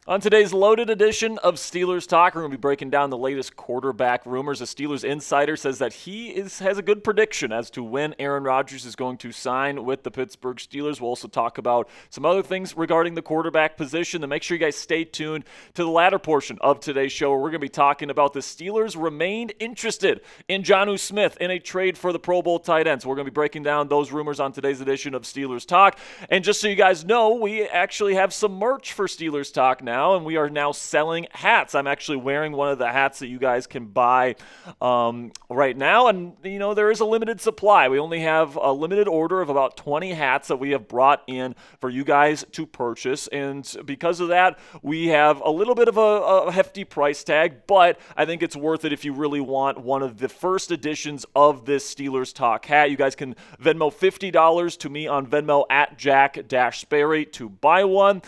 On today's loaded edition of Steelers Talk, we're going to be breaking down the latest quarterback rumors. A Steelers insider says that he has a good prediction as to when Aaron Rodgers is going to sign with the Pittsburgh Steelers. We'll also talk about some other things regarding the quarterback position. And make sure you guys stay tuned to the latter portion of today's show, where we're going to be talking about the Steelers remained interested in Jonnu Smith in a trade for the Pro Bowl tight end. So we're going to be breaking down those rumors on today's edition of Steelers Talk. And just so you guys know, we actually have some merch for Steelers Talk now. And we are now selling hats. I'm actually wearing one of the hats that you guys can buy right now. And, you know, there is a limited supply. We only have a limited order of about 20 hats that we have brought in for you guys to purchase. And because of that, we have a little bit of a hefty price tag, but I think it's worth it if you really want one of the first editions of this Steelers Talk hat. You guys can Venmo $50 to me on Venmo at Jack-Sperry to buy one.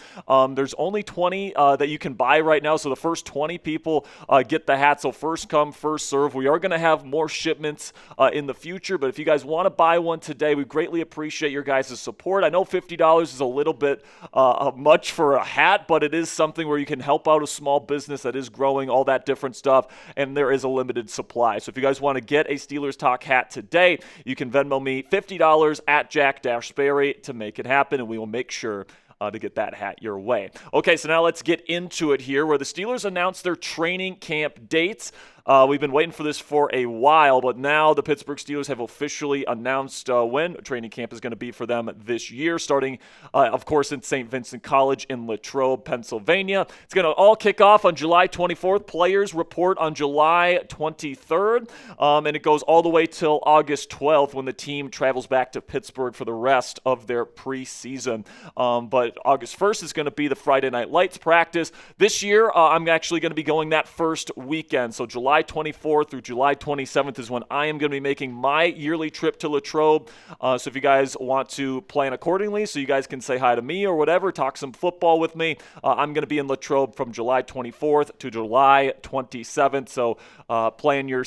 There's only 20 that you can buy right now. So the first 20 people get the hat. So first come, first serve. We are going to have more shipments in the future. But if you guys want to buy one today, we greatly appreciate your guys' support. I know $50 is a little bit much for a hat, but it is something where you can help out a small business that is growing, all that different stuff. And there is a limited supply. So if you guys want to get a Steelers Talk hat today, you can Venmo me $50 at Jack-Sperry to make it happen. And we will make sure to get that hat your way. Okay, so now let's get into it here, where the Steelers announced their training camp dates. We've been waiting for this for a while, but now the Pittsburgh Steelers have officially announced when training camp is going to be for them this year, starting, of course, in St. Vincent College in Latrobe, Pennsylvania. It's going to all kick off on July 24th. Players report on July 23rd, and it goes all the way till August 12th when the team travels back to Pittsburgh for the rest of their preseason. But August 1st is going to be the Friday Night Lights practice. This year, I'm actually going to be going that first weekend, so July 24th through July 27th is when I am going to be making my yearly trip to Latrobe. So if you guys want to plan accordingly, so you guys can say hi to me or whatever, talk some football with me, I'm going to be in Latrobe from July 24th to July 27th. So plan your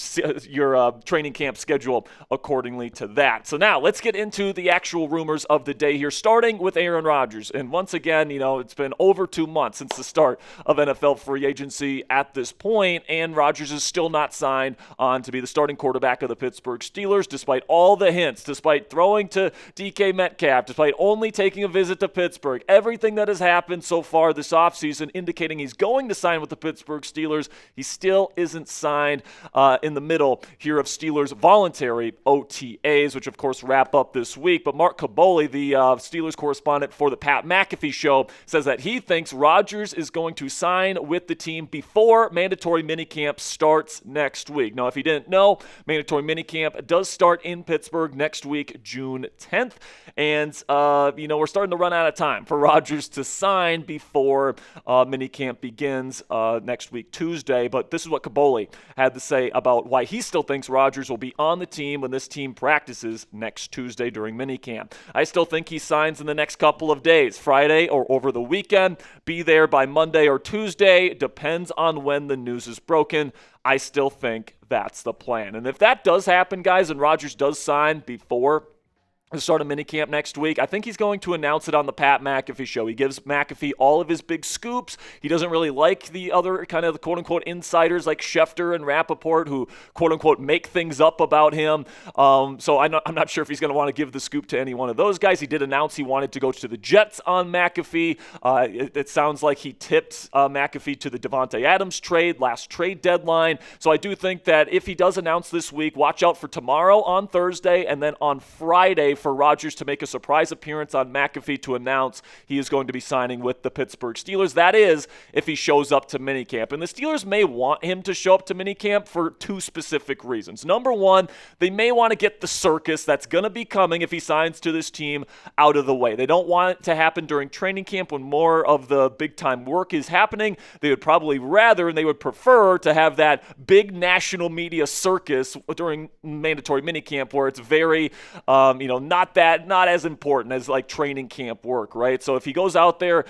training camp schedule accordingly to that. So now let's get into the actual rumors of the day here, starting with Aaron Rodgers. And once again, you know, it's been over 2 months since the start of NFL free agency at this point, and Rodgers is still not signed on to be the starting quarterback of the Pittsburgh Steelers, despite all the hints, despite throwing to DK Metcalf, despite only taking a visit to Pittsburgh. Everything that has happened so far this offseason indicating he's going to sign with the Pittsburgh Steelers, he still isn't signed in the middle here of Steelers voluntary OTAs, which of course wrap up this week. But Mark Kaboly, the Steelers correspondent for the Pat McAfee Show, says that he thinks Rodgers is going to sign with the team before mandatory minicamp starts next week. Now, if you didn't know, mandatory minicamp does start in Pittsburgh next week, June 10th. And, we're starting to run out of time for Rodgers to sign before minicamp begins next week, Tuesday. But this is what Kaboly had to say about why he still thinks Rodgers will be on the team when this team practices next Tuesday during minicamp. I still think he signs in the next couple of days, Friday or over the weekend. Be there by Monday or Tuesday. Depends on when the news is broken. I still think that's the plan. And if that does happen, guys, and Rodgers does sign before the start of minicamp next week, I think he's going to announce it on the Pat McAfee Show. He gives McAfee all of his big scoops. He doesn't really like the other kind of the quote-unquote insiders like Schefter and Rappaport who quote-unquote make things up about him. So I'm not sure if he's going to want to give the scoop to any one of those guys. He did announce he wanted to go to the Jets on McAfee. It sounds like he tipped McAfee to the Devontae Adams trade, last trade deadline. So I do think that if he does announce this week, watch out for tomorrow on Thursday and then on Friday for Rodgers to make a surprise appearance on McAfee to announce he is going to be signing with the Pittsburgh Steelers. That is, if he shows up to minicamp. And the Steelers may want him to show up to minicamp for two specific reasons. Number one, they may want to get the circus that's going to be coming if he signs to this team out of the way. They don't want it to happen during training camp when more of the big-time work is happening. They would probably rather, and they would prefer, to have that big national media circus during mandatory minicamp where it's very, not as important as like training camp work, right? So if he goes out there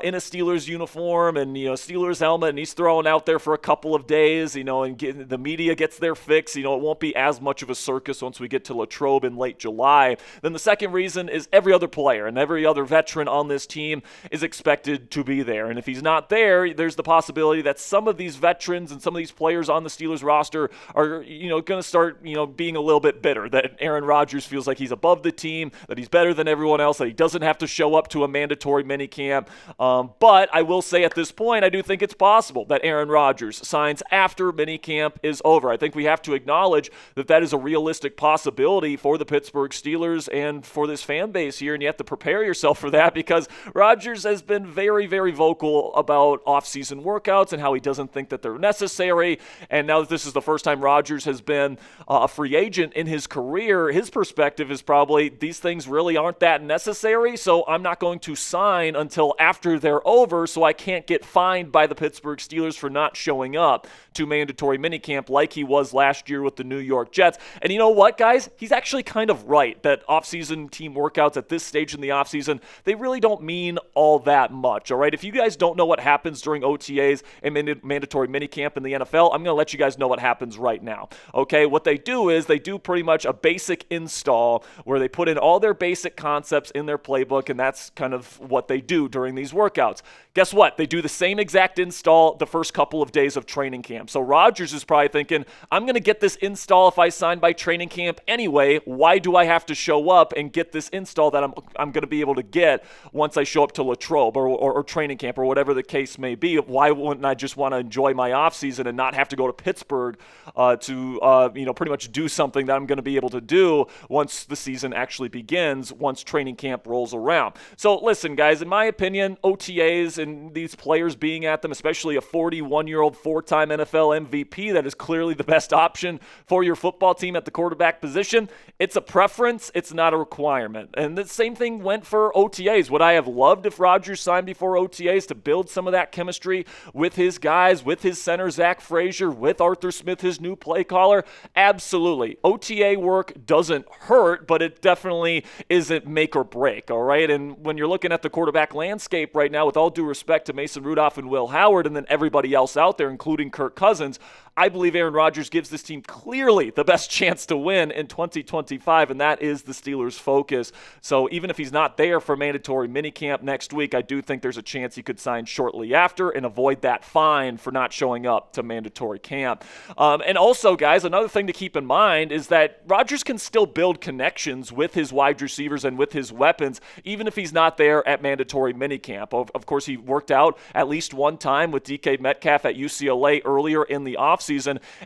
in a Steelers uniform and Steelers helmet and he's throwing out there for a couple of days, and the media gets their fix, it won't be as much of a circus once we get to Latrobe in late July. Then the second reason is every other player and every other veteran on this team is expected to be there. And if he's not there, there's the possibility that some of these veterans and some of these players on the Steelers roster are, going to start, being a little bit bitter that Aaron Rodgers feels like he's above the team, that he's better than everyone else, that he doesn't have to show up to a mandatory minicamp. But I will say at this point, I do think it's possible that Aaron Rodgers signs after minicamp is over. I think we have to acknowledge that that is a realistic possibility for the Pittsburgh Steelers and for this fan base here, and you have to prepare yourself for that because Rodgers has been very, very vocal about off-season workouts and how he doesn't think that they're necessary. And now that this is the first time Rodgers has been a free agent in his career, his perspective is probably these things really aren't that necessary, so I'm not going to sign until after they're over so I can't get fined by the Pittsburgh Steelers for not showing up to mandatory minicamp like he was last year with the New York Jets. And you know what, guys? He's actually kind of right that off-season team workouts at this stage in the off-season, they really don't mean all that much, all right? If you guys don't know what happens during OTAs and mandatory minicamp in the NFL, I'm going to let you guys know what happens right now, okay? What they do is they do pretty much a basic install where they put in all their basic concepts in their playbook, and that's kind of what they do during these workouts. Guess what? They do the same exact install the first couple of days of training camp. So Rodgers is probably thinking, I'm going to get this install if I sign by training camp anyway. Why do I have to show up and get this install that I'm going to be able to get once I show up to Latrobe or training camp or whatever the case may be? Why wouldn't I just want to enjoy my offseason and not have to go to Pittsburgh to pretty much do something that I'm going to be able to do once the season actually begins, once training camp rolls around? So listen, guys, in my opinion, OTAs and these players being at them, especially a 41-year-old four-time NFL MVP that is clearly the best option for your football team at the quarterback position, it's a preference, it's not a requirement. And the same thing went for OTAs. Would I have loved if Rodgers signed before OTAs to build some of that chemistry with his guys, with his center, Zach Frazier, with Arthur Smith, his new play caller? Absolutely. OTA work doesn't hurt, but it definitely isn't make or break, all right? And when you're looking at the quarterback landscape right now, with all due respect to Mason Rudolph and Will Howard and then everybody else out there, including Kirk Cousins, I believe Aaron Rodgers gives this team clearly the best chance to win in 2025, and that is the Steelers' focus. So even if he's not there for mandatory minicamp next week, I do think there's a chance he could sign shortly after and avoid that fine for not showing up to mandatory camp. And also, guys, another thing to keep in mind is that Rodgers can still build connections with his wide receivers and with his weapons, even if he's not there at mandatory minicamp. Of course, he worked out at least one time with DK Metcalf at UCLA earlier in the offseason.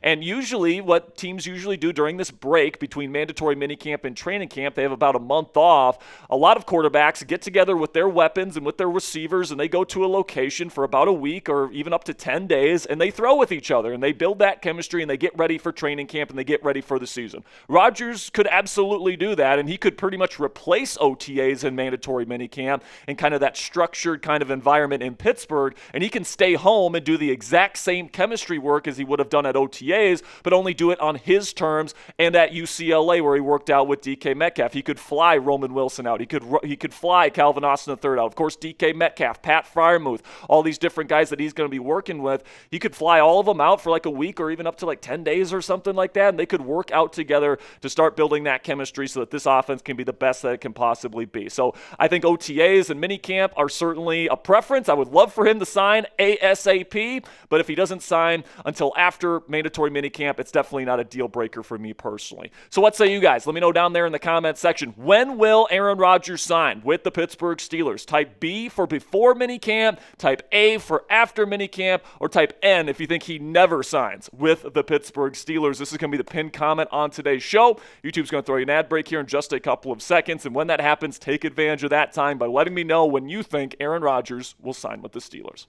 And usually what teams usually do during this break between mandatory minicamp and training camp, they have about a month off. A lot of quarterbacks get together with their weapons and with their receivers, and they go to a location for about a week or even up to 10 days, and they throw with each other, and they build that chemistry, and they get ready for training camp, and they get ready for the season. Rodgers could absolutely do that, and he could pretty much replace OTAs and mandatory minicamp and kind of that structured kind of environment in Pittsburgh, and he can stay home and do the exact same chemistry work as he would have done at OTAs, but only do it on his terms and at UCLA where he worked out with DK Metcalf. He could fly Roman Wilson out. He could fly Calvin Austin III out. Of course, DK Metcalf, Pat Freiermuth, all these different guys that he's going to be working with, he could fly all of them out for like a week or even up to like 10 days or something like that, and they could work out together to start building that chemistry so that this offense can be the best that it can possibly be. So I think OTAs and minicamp are certainly a preference. I would love for him to sign ASAP, but if he doesn't sign until after mandatory minicamp, it's definitely not a deal breaker for me personally. So what say you guys? Let me know down there in the comment section. When will Aaron Rodgers sign with the Pittsburgh Steelers? Type B for before minicamp, type A for after minicamp, or type N if you think he never signs with the Pittsburgh Steelers. This is going to be the pinned comment on today's show. YouTube's going to throw you an ad break here in just a couple of seconds, and when that happens, take advantage of that time by letting me know when you think Aaron Rodgers will sign with the Steelers.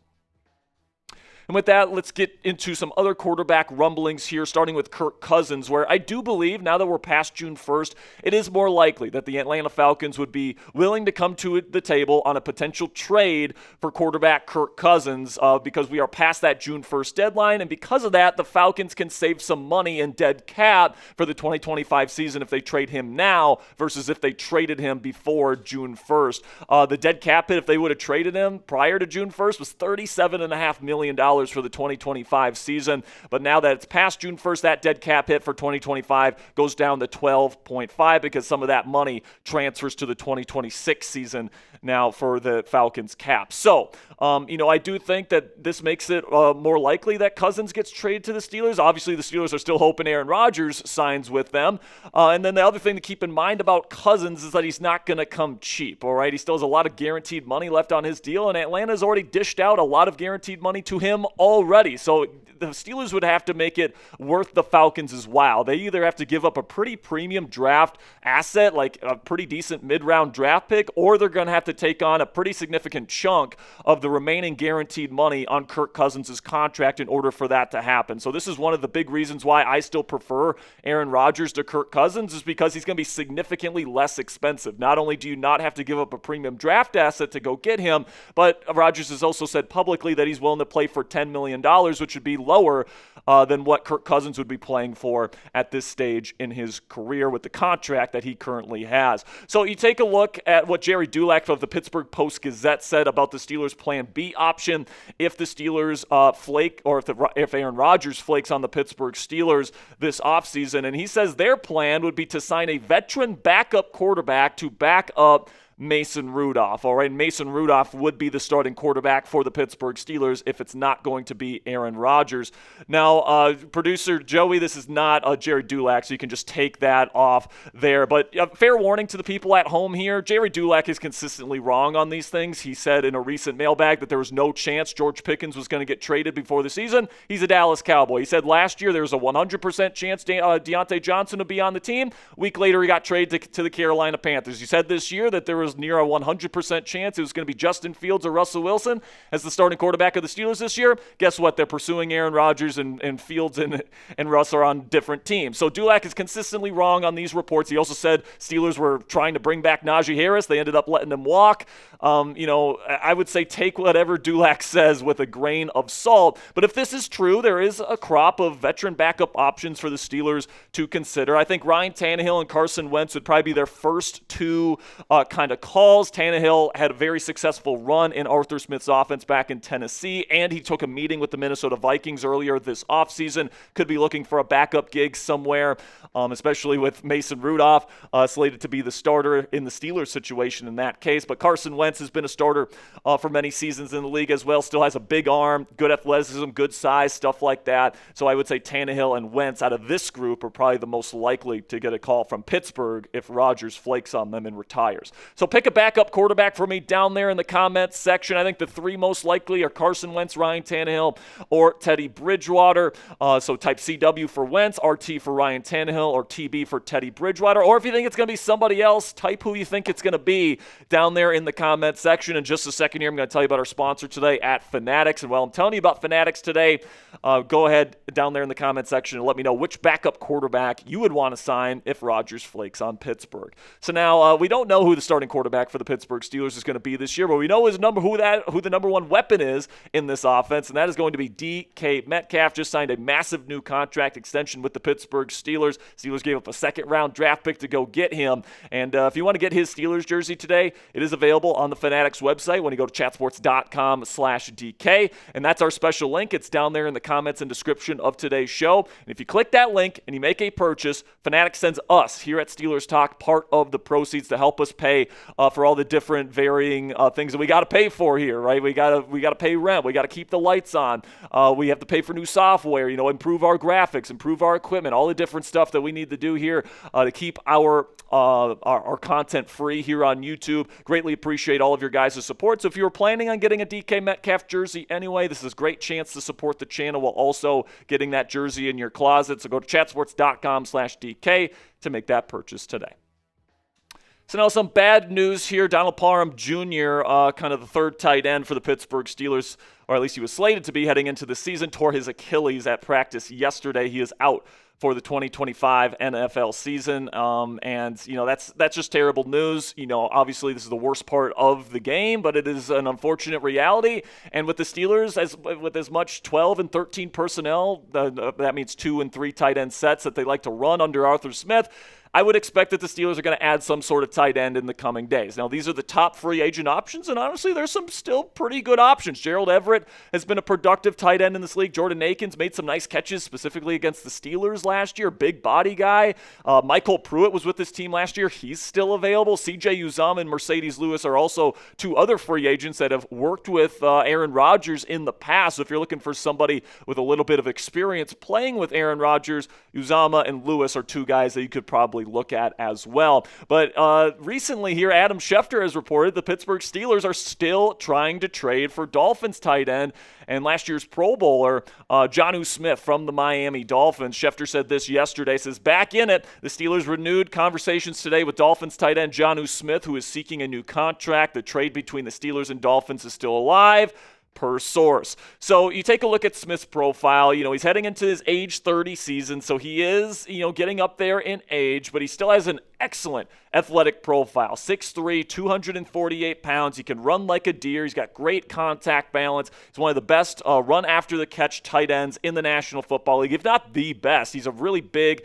And with that, let's get into some other quarterback rumblings here, starting with Kirk Cousins, where I do believe, now that we're past June 1st, it is more likely that the Atlanta Falcons would be willing to come to the table on a potential trade for quarterback Kirk Cousins because we are past that June 1st deadline. And because of that, the Falcons can save some money in dead cap for the 2025 season if they trade him now versus if they traded him before June 1st. The dead cap hit, if they would have traded him prior to June 1st, was $37.5 million for the 2025 season. But now that it's past June 1st, that dead cap hit for 2025 goes down to 12.5 because some of that money transfers to the 2026 season now for the Falcons cap. So, I do think that this makes it more likely that Cousins gets traded to the Steelers. Obviously, the Steelers are still hoping Aaron Rodgers signs with them. And then the other thing to keep in mind about Cousins is that he's not going to come cheap, all right? He still has a lot of guaranteed money left on his deal, and Atlanta's already dished out a lot of guaranteed money to him already. So the Steelers would have to make it worth the Falcons' while. They either have to give up a pretty premium draft asset, like a pretty decent mid-round draft pick, or they're going to have to take on a pretty significant chunk of the remaining guaranteed money on Kirk Cousins' contract in order for that to happen. So this is one of the big reasons why I still prefer Aaron Rodgers to Kirk Cousins, is because he's going to be significantly less expensive. Not only do you not have to give up a premium draft asset to go get him, but Rodgers has also said publicly that he's willing to play for $10 million, which would be lower than what Kirk Cousins would be playing for at this stage in his career with the contract that he currently has. So you take a look at what Jerry Dulac of the Pittsburgh Post-Gazette said about the Steelers' Plan B option if the Steelers flake, or if Aaron Rodgers flakes on the Pittsburgh Steelers this offseason. And he says their plan would be to sign a veteran backup quarterback to back up Mason Rudolph. All right, Mason Rudolph would be the starting quarterback for the Pittsburgh Steelers if it's not going to be Aaron Rodgers. Now, producer Joey, this is not Jerry Dulac, so you can just take that off there. But fair warning to the people at home here, Jerry Dulac is consistently wrong on these things. He said in a recent mailbag that there was no chance George Pickens was going to get traded before the season. He's a Dallas Cowboy. He said last year there was a 100% chance Deontay Johnson would be on the team. A week later, he got traded to the Carolina Panthers. He said this year that there was near a 100% chance it was going to be Justin Fields or Russell Wilson as the starting quarterback of the Steelers this year. Guess what? They're pursuing Aaron Rodgers, and Fields and Russ are on different teams. So Dulac is consistently wrong on these reports. He also said Steelers were trying to bring back Najee Harris. They ended up letting him walk. I would say take whatever Dulac says with a grain of salt. But if this is true, there is a crop of veteran backup options for the Steelers to consider. I think Ryan Tannehill and Carson Wentz would probably be their first two kind of calls. Tannehill had a very successful run in Arthur Smith's offense back in Tennessee, and he took a meeting with the Minnesota Vikings earlier this offseason. Could be looking for a backup gig somewhere, especially with Mason Rudolph slated to be the starter in the Steelers situation in that case. But Carson Wentz has been a starter for many seasons in the league as well. Still has a big arm, good athleticism, good size, stuff like that. So I would say Tannehill and Wentz out of this group are probably the most likely to get a call from Pittsburgh if Rodgers flakes on them and retires. So pick a backup quarterback for me down there in the comments section. I think the three most likely are Carson Wentz, Ryan Tannehill, or Teddy Bridgewater. So type CW for Wentz, RT for Ryan Tannehill, or TB for Teddy Bridgewater. Or if you think it's going to be somebody else, type who you think it's going to be down there in the comments section. In just a second here, I'm going to tell you about our sponsor today at Fanatics. And while I'm telling you about Fanatics today, go ahead down there in the comments section and let me know which backup quarterback you would want to sign if Rodgers flakes on Pittsburgh. So now we don't know who the starting quarterback for the Pittsburgh Steelers is going to be this year, but we know who the number one weapon is in this offense, and that is going to be DK Metcalf. Just signed a massive new contract extension with the Pittsburgh Steelers. Steelers gave up a second-round draft pick to go get him, and if you want to get his Steelers jersey today, it is available on the Fanatics website when you go to chatsports.com/DK, and that's our special link. It's down there in the comments and description of today's show, and if you click that link and you make a purchase, Fanatics sends us here at Steelers Talk part of the proceeds to help us pay for all the different varying things that we got to pay for here, right? We got to pay rent. We got to keep the lights on. We have to pay for new software, improve our graphics, improve our equipment, all the different stuff that we need to do here to keep our content free here on YouTube. Greatly appreciate all of your guys' support. So if you were planning on getting a DK Metcalf jersey anyway, this is a great chance to support the channel while also getting that jersey in your closet. So go to chatsports.com/DK to make that purchase today. So now some bad news here. Donald Parham Jr., kind of the third tight end for the Pittsburgh Steelers, or at least he was slated to be heading into the season, tore his Achilles at practice yesterday. He is out for the 2025 NFL season, and that's just terrible news. Obviously this is the worst part of the game, but it is an unfortunate reality. And with the Steelers, with as much 12 and 13 personnel, that means 2 and 3 tight end sets that they like to run under Arthur Smith, I would expect that the Steelers are going to add some sort of tight end in the coming days. Now, these are the top free agent options, and honestly, there's some still pretty good options. Gerald Everett has been a productive tight end in this league. Jordan Akins made some nice catches, specifically against the Steelers last year. Big body guy. Mycole Pruitt was with this team last year. He's still available. CJ Uzomah and Mercedes Lewis are also 2 other free agents that have worked with Aaron Rodgers in the past. So if you're looking for somebody with a little bit of experience playing with Aaron Rodgers, Uzomah and Lewis are 2 guys that you could probably look at as well. But recently here, Adam Schefter has reported the Pittsburgh Steelers are still trying to trade for Dolphins tight end and last year's Pro Bowler, Jonnu Smith from the Miami Dolphins. Schefter said this yesterday, says, back in it, the Steelers renewed conversations today with Dolphins tight end Jonnu Smith, who is seeking a new contract. The trade between the Steelers and Dolphins is still alive, per source. So you take a look at Smith's profile. He's heading into his age 30 season, so he is, getting up there in age, but he still has an excellent athletic profile. 6'3", 248 pounds. He can run like a deer. He's got great contact balance. He's one of the best run after the catch tight ends in the National Football League, if not the best. He's a really big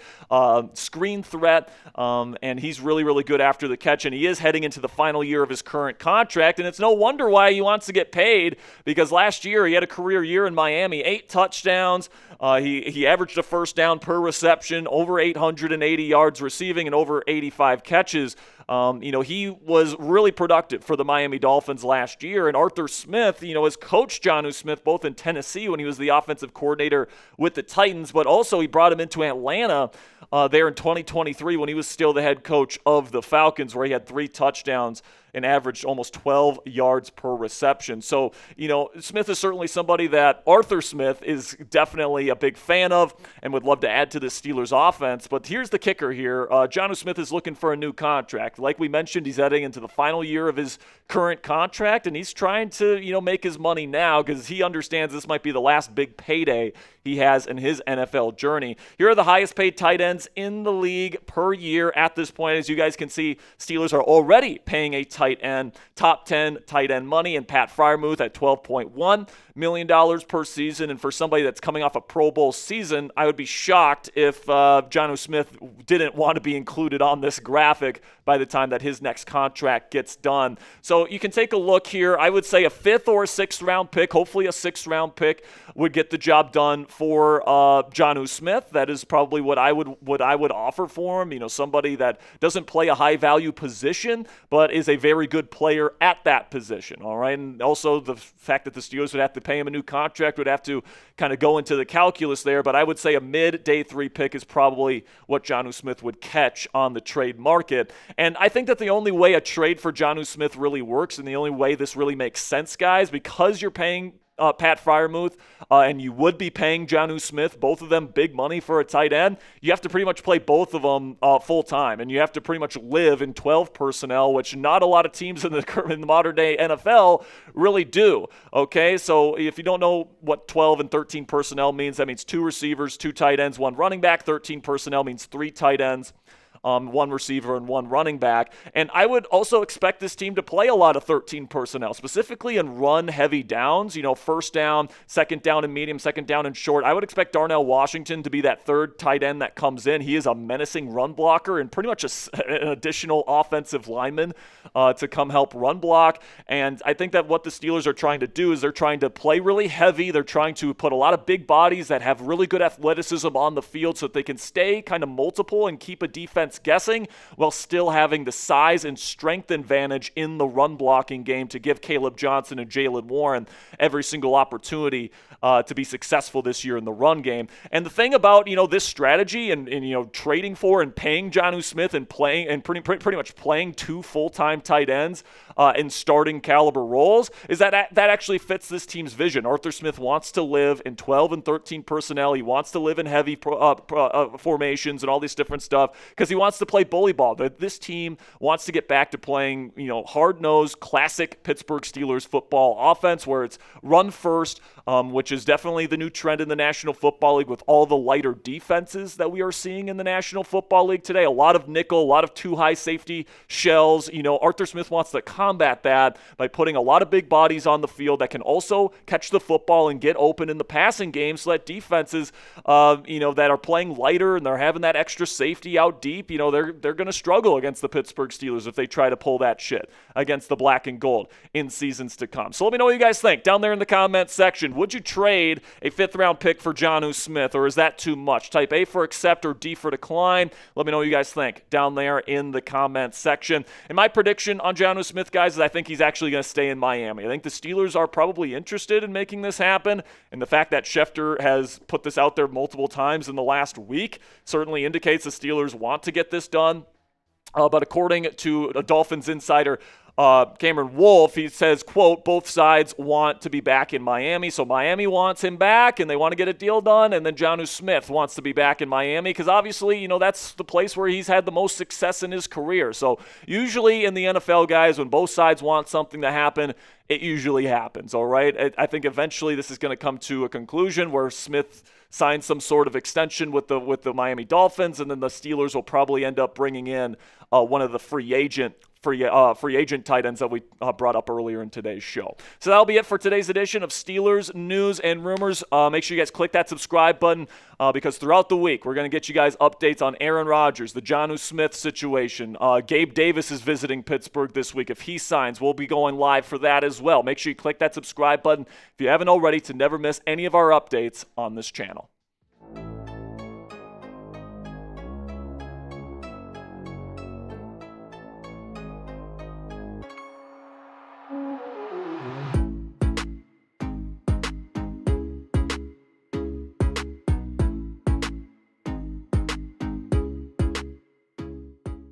screen threat, and he's really, really good after the catch, and he is heading into the final year of his current contract, and it's no wonder why he wants to get paid, because last year he had a career year in Miami, 8 touchdowns. He averaged a first down per reception, over 880 yards receiving, and over 85 catches. He was really productive for the Miami Dolphins last year. And Arthur Smith, has coached Jonnu Smith both in Tennessee when he was the offensive coordinator with the Titans, but also he brought him into Atlanta there in 2023 when he was still the head coach of the Falcons, where he had 3 touchdowns and averaged almost 12 yards per reception. So, Smith is certainly somebody that Arthur Smith is definitely a big fan of and would love to add to the Steelers offense. But here's the kicker here. Jonnu Smith is looking for a new contract. Like we mentioned, he's heading into the final year of his current contract, and he's trying to, make his money now because he understands this might be the last big payday he has in his NFL journey. Here are the highest paid tight ends in the league per year at this point. As you guys can see, Steelers are already paying a tight end, top 10 tight end money, and Pat Freiermuth at $12.1 million per season. And for somebody that's coming off a Pro Bowl season, I would be shocked if Jonnu Smith didn't want to be included on this graphic by the time that his next contract gets done. So you can take a look here. I would say a 5th or a 6th round pick, hopefully a 6th round pick, would get the job done for Jonnu Smith. That is probably what I would offer for him. Somebody that doesn't play a high value position, but is a very good player at that position. All right, and also the fact that the Steelers would have to pay him a new contract would have to kind of go into the calculus there. But I would say a mid day 3 pick is probably what Jonnu Smith would catch on the trade market. And I think that the only way a trade for Jonnu Smith really works, and the only way this really makes sense, guys, because you're paying Pat Freiermuth, and you would be paying Jonnu Smith, both of them big money for a tight end, you have to pretty much play both of them full-time, and you have to pretty much live in 12 personnel, which not a lot of teams in the modern-day NFL really do, okay? So if you don't know what 12 and 13 personnel means, that means 2 receivers, 2 tight ends, 1 running back. 13 personnel means 3 tight ends, 1 receiver and 1 running back. And I would also expect this team to play a lot of 13 personnel, specifically in run-heavy downs, first down, second down and medium, second down and short. I would expect Darnell Washington to be that 3rd tight end that comes in. He is a menacing run blocker and pretty much an additional offensive lineman to come help run block. And I think that what the Steelers are trying to do is they're trying to play really heavy. They're trying to put a lot of big bodies that have really good athleticism on the field so that they can stay kind of multiple and keep a defense guessing while still having the size and strength advantage in the run blocking game to give Caleb Johnson and Jaylen Warren every single opportunity to be successful this year in the run game. And the thing about, this strategy and trading for and paying Jonnu Smith and playing and pretty much playing 2 full-time tight ends in starting caliber roles is that actually fits this team's vision. Arthur Smith wants to live in 12 and 13 personnel. He wants to live in heavy formations and all this different stuff because he wants to play bully ball. This team wants to get back to playing, hard-nosed, classic Pittsburgh Steelers football offense where it's run first, which is definitely the new trend in the National Football League with all the lighter defenses that we are seeing in the National Football League today. A lot of nickel, a lot of too high safety shells. Arthur Smith wants to combat that by putting a lot of big bodies on the field that can also catch the football and get open in the passing game so that defenses, that are playing lighter and they're having that extra safety out deep, they're going to struggle against the Pittsburgh Steelers if they try to pull that shit against the black and gold in seasons to come. So let me know what you guys think down there in the comments section. Would you trade a 5th-round pick for Jonnu Smith, or is that too much? Type A for accept or D for decline. Let me know what you guys think down there in the comments section. And my prediction on Jonnu Smith, guys, is I think he's actually going to stay in Miami. I think the Steelers are probably interested in making this happen, and the fact that Schefter has put this out there multiple times in the last week certainly indicates the Steelers want to get this done. But according to a Dolphins insider, Cameron Wolf, he says, quote, both sides want to be back in Miami. So Miami wants him back and they want to get a deal done. And then Jonnu Smith wants to be back in Miami because obviously, that's the place where he's had the most success in his career. So usually in the NFL, guys, when both sides want something to happen, it usually happens, all right? I think eventually this is going to come to a conclusion where Smith signs some sort of extension with the Miami Dolphins, and then the Steelers will probably end up bringing in one of the free agent tight ends that we brought up earlier in today's show. So that'll be it for today's edition of Steelers News and Rumors. Make sure you guys click that subscribe button because throughout the week, we're going to get you guys updates on Aaron Rodgers, the Jonnu Smith situation. Gabe Davis is visiting Pittsburgh this week. If he signs, we'll be going live for that as well. Make sure you click that subscribe button if you haven't already to never miss any of our updates on this channel.